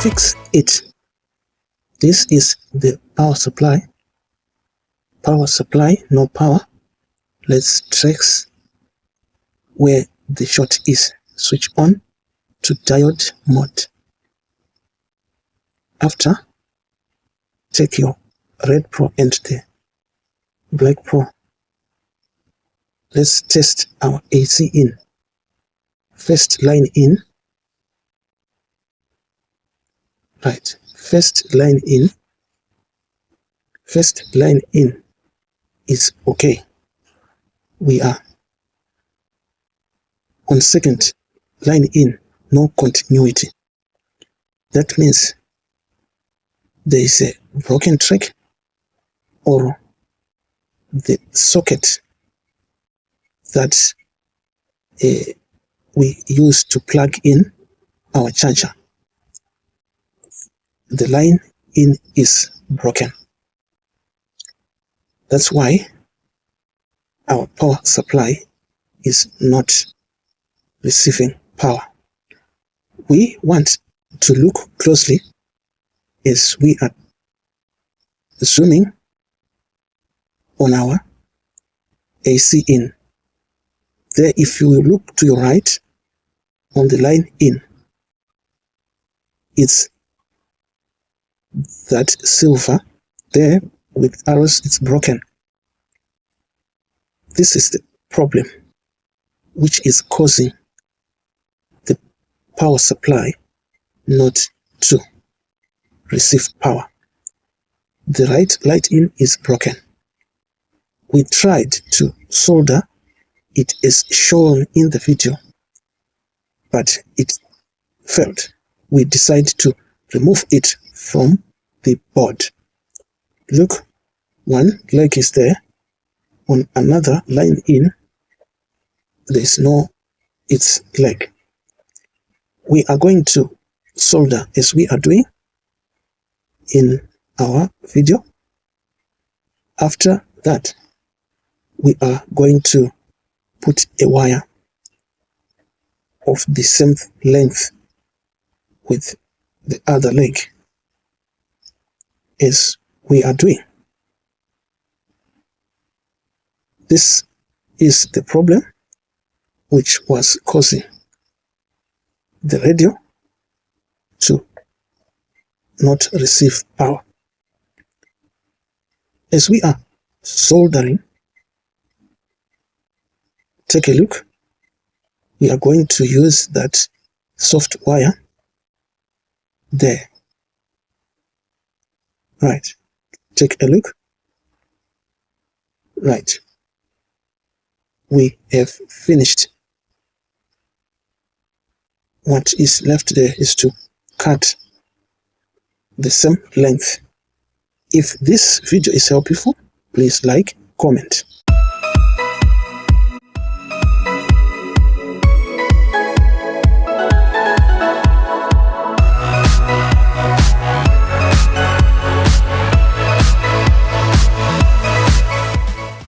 fix it. This is the power supply. Power supply, no power. Let's trace where the short is. Switch on to diode mode. After, take your red pro and the black pro. Let's test our AC in. First line in. Right, first line in. First line in is okay. We are on second line in, no continuity. That means there is a broken track, or the socket that we use to plug in our charger. The line in is broken. That's why our power supply is not receiving power. We want to look closely as we are zooming on our AC in. There, if you look to your right on the line in, it's that silver there with arrows, it's broken. This is the problem which is causing the power supply not to receive power. The right light in is broken. We tried to solder it as shown in the video, but it failed. We decided to remove it from the board. Look, one leg is there. On another line in, there is no its leg. We are going to solder as we are doing in our video. After that, we are going to put a wire of the same length with the other leg as we are doing. This is the problem which was causing the radio to not receive power. As we are soldering, take a look. We are going to use that soft wire there. Right. Take a look. Right. We have finished. What is left there is to cut the same length. If this video is helpful, please like, comment.